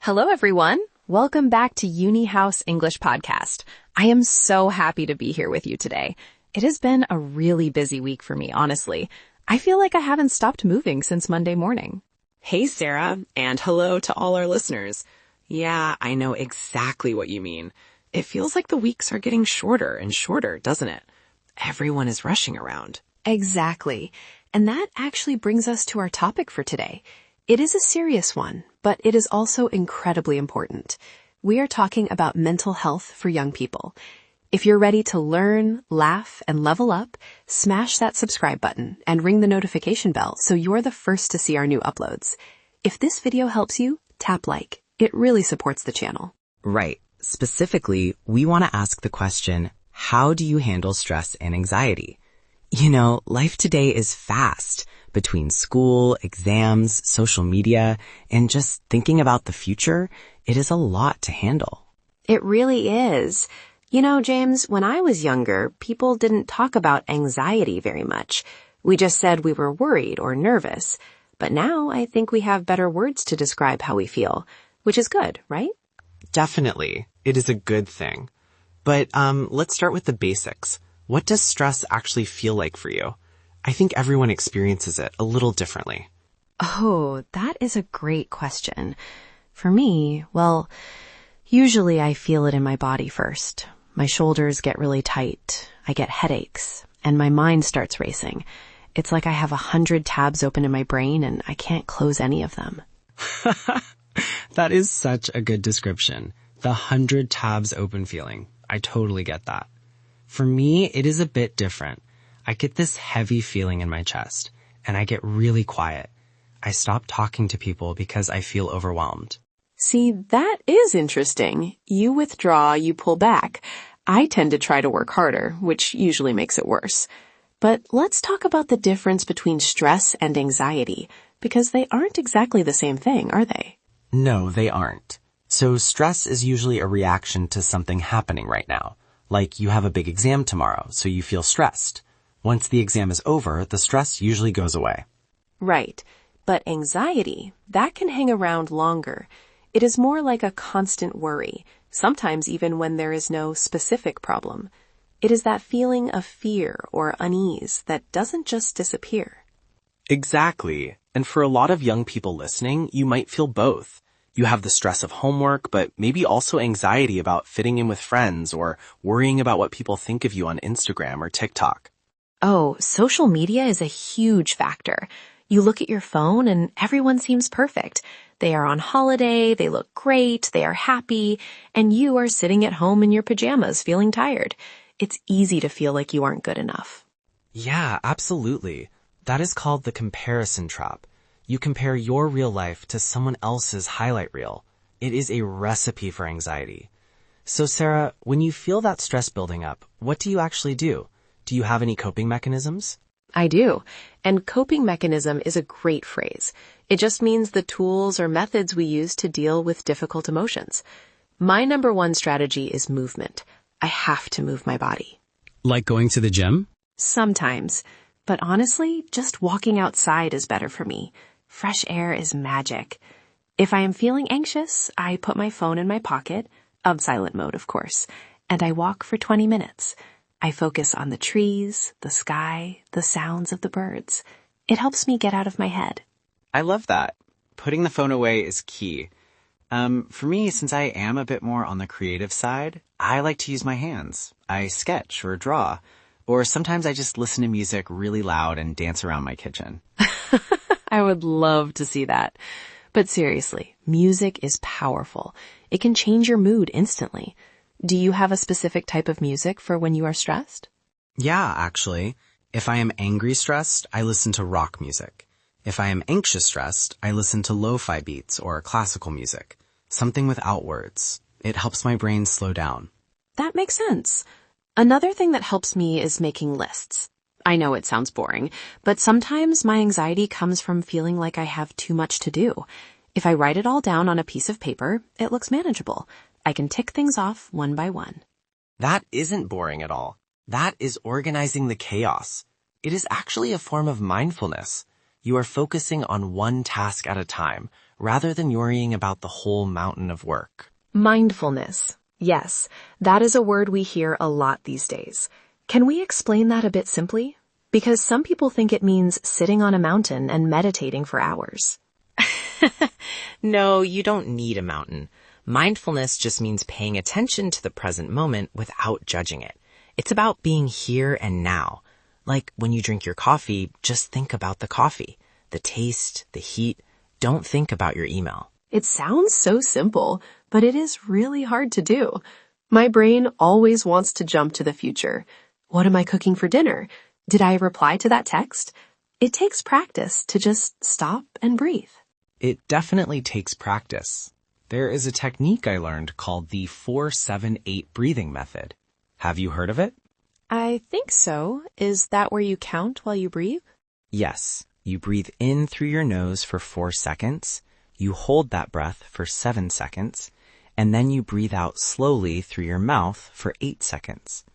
Hello, everyone. Welcome back to UniHouse English Podcast. I am so happy to be here with you today. It has been a really busy week for me, honestly. I feel like I haven't stopped moving since Monday morning. Hey, Sarah, and hello to all our listeners. Yeah, I know exactly what you mean. It feels like the weeks are getting shorter and shorter, doesn't it? Everyone is rushing around. Exactly. And that actually brings us to our topic for today. It is a serious one, but it is also incredibly important. We are talking about mental health for young people. If you're ready to learn, laugh, and level up, smash that subscribe button and ring the notification bell so you're the first to see our new uploads. If this video helps you, tap like. It really supports the channel. Right. Specifically, we want to ask the question, how do you handle stress and anxiety? You know, life today is fast. Between school, exams, social media, and just thinking about the future, it is a lot to handle. It really is. You know, James, when I was younger, people didn't talk about anxiety very much. We just said we were worried or nervous. But now I think we have better words to describe how we feel, which is good, right? Definitely. It is a good thing. But let's start with the basics. What does stress actually feel like for you? I think everyone experiences it a little differently. Oh, that is a great question. For me, well, usually I feel it in my body first. My shoulders get really tight, I get headaches, and my mind starts racing. It's like I have 100 tabs open in my brain and I can't close any of them. That is such a good description. The 100 tabs open feeling. I totally get that. For me, it is a bit different. I get this heavy feeling in my chest, and I get really quiet. I stop talking to people because I feel overwhelmed. See, that is interesting. You withdraw, you pull back. I tend to try to work harder, which usually makes it worse. But let's talk about the difference between stress and anxiety, because they aren't exactly the same thing, are they? No, they aren't. So stress is usually a reaction to something happening right now. Like you have a big exam tomorrow, so you feel stressed. Once the exam is over, the stress usually goes away. Right. But anxiety, that can hang around longer. It is more like a constant worry, sometimes even when there is no specific problem. It is that feeling of fear or unease that doesn't just disappear. Exactly. And for a lot of young people listening, you might feel both. You have the stress of homework, but maybe also anxiety about fitting in with friends or worrying about what people think of you on Instagram or TikTok. Oh, social media is a huge factor. You look at your phone and everyone seems perfect. They are on holiday, they look great, they are happy, and you are sitting at home in your pajamas feeling tired. It's easy to feel like you aren't good enough. Yeah, absolutely. That is called the comparison trap. You compare your real life to someone else's highlight reel. It is a recipe for anxiety. So Sarah, when you feel that stress building up, what do you actually do? Do you have any coping mechanisms? I do. And coping mechanism is a great phrase. It just means the tools or methods we use to deal with difficult emotions. My number one strategy is movement. I have to move my body. Like going to the gym? Sometimes. But honestly, just walking outside is better for me. Fresh air is magic. If I am feeling anxious, I put my phone in my pocket, of silent mode, of course, and I walk for 20 minutes. I focus on the trees, the sky, the sounds of the birds. It helps me get out of my head. I love that. Putting the phone away is key. For me, since I am a bit more on the creative side, I like to use my hands. I sketch or draw, or sometimes I just listen to music really loud and dance around my kitchen. I would love to see that. But seriously, music is powerful. It can change your mood instantly. Do you have a specific type of music for when you are stressed? Yeah, actually. If I am angry stressed, I listen to rock music. If I am anxious stressed, I listen to lo-fi beats or classical music. Something without words. It helps my brain slow down. That makes sense. Another thing that helps me is making lists. I know it sounds boring, but sometimes my anxiety comes from feeling like I have too much to do. If I write it all down on a piece of paper, it looks manageable. I can tick things off one by one. That isn't boring at all. That is organizing the chaos. It is actually a form of mindfulness. You are focusing on one task at a time, rather than worrying about the whole mountain of work. Mindfulness. Yes, that is a word we hear a lot these days. Can we explain that a bit simply? Because some people think it means sitting on a mountain and meditating for hours. No, you don't need a mountain. Mindfulness just means paying attention to the present moment without judging it. It's about being here and now. Like when you drink your coffee, just think about the coffee, the taste, the heat. Don't think about your email. It sounds so simple, but it is really hard to do. My brain always wants to jump to the future. What am I cooking for dinner? Did I reply to that text? It takes practice to just stop and breathe. It definitely takes practice. There is a technique I learned called the 4-7-8 breathing method. Have you heard of it? I think so. Is that where you count while you breathe? Yes, you breathe in through your nose for 4 seconds, you hold that breath for 7 seconds, and then you breathe out slowly through your mouth for 8 seconds.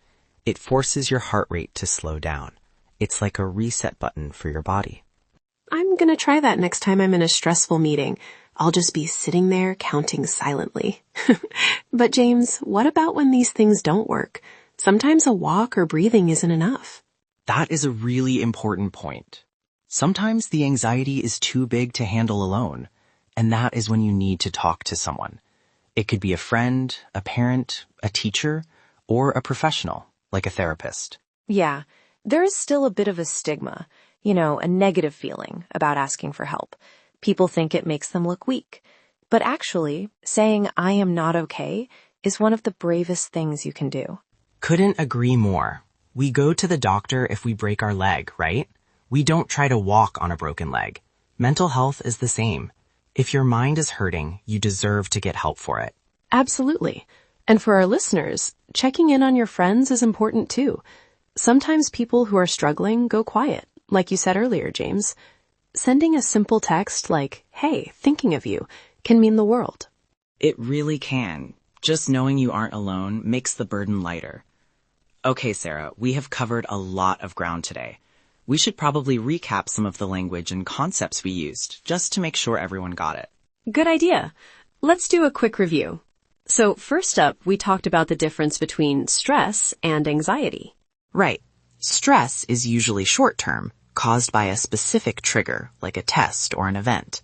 It forces your heart rate to slow down. It's like a reset button for your body. I'm gonna try that next time I'm in a stressful meeting. I'll just be sitting there counting silently. But James, what about when these things don't work? Sometimes a walk or breathing isn't enough. That is a really important point. Sometimes the anxiety is too big to handle alone, and that is when you need to talk to someone. It could be a friend, a parent, a teacher, or a professional, like a therapist. Yeah, there is still a bit of a stigma, a negative feeling about asking for help. People think it makes them look weak. But actually, saying I am not okay is one of the bravest things you can do. Couldn't agree more. We go to the doctor if we break our leg, right? We don't try to walk on a broken leg. Mental health is the same. If your mind is hurting, you deserve to get help for it. Absolutely. And for our listeners, checking in on your friends is important too. Sometimes people who are struggling go quiet, like you said earlier, James. Sending a simple text like, hey, thinking of you, can mean the world. It really can. Just knowing you aren't alone makes the burden lighter. Okay, Sarah, we have covered a lot of ground today. We should probably recap some of the language and concepts we used, just to make sure everyone got it. Good idea. Let's do a quick review. So first up, we talked about the difference between stress and anxiety. Right. Stress is usually short-term, caused by a specific trigger, like a test or an event.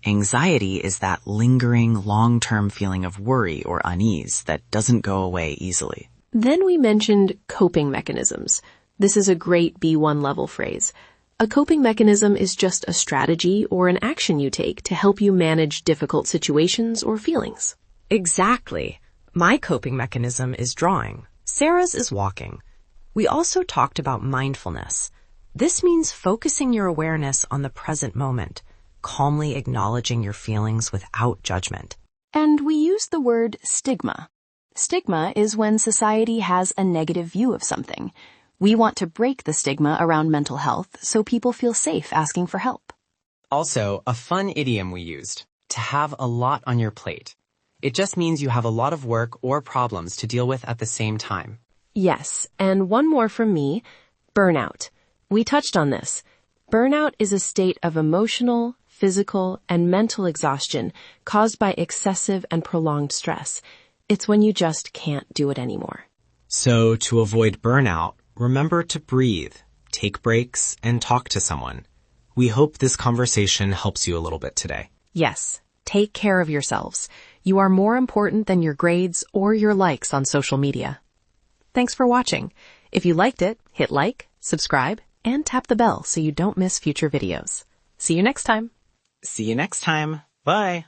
Anxiety is that lingering, long-term feeling of worry or unease that doesn't go away easily. Then we mentioned coping mechanisms. This is a great B1 level phrase. A coping mechanism is just a strategy or an action you take to help you manage difficult situations or feelings. Exactly. My coping mechanism is drawing. Sarah's is walking. We also talked about mindfulness. This means focusing your awareness on the present moment, calmly acknowledging your feelings without judgment. And we use the word stigma. Stigma is when society has a negative view of something. We want to break the stigma around mental health so people feel safe asking for help. Also, a fun idiom we used, to have a lot on your plate. It just means you have a lot of work or problems to deal with at the same time. Yes, and one more from me, burnout. We touched on this. Burnout is a state of emotional, physical, and mental exhaustion caused by excessive and prolonged stress. It's when you just can't do it anymore. So to avoid burnout, remember to breathe, take breaks, and talk to someone. We hope this conversation helps you a little bit today. Yes, take care of yourselves. You are more important than your grades or your likes on social media. Thanks for watching. If you liked it, hit like, subscribe, and tap the bell so you don't miss future videos. See you next time. See you next time. Bye.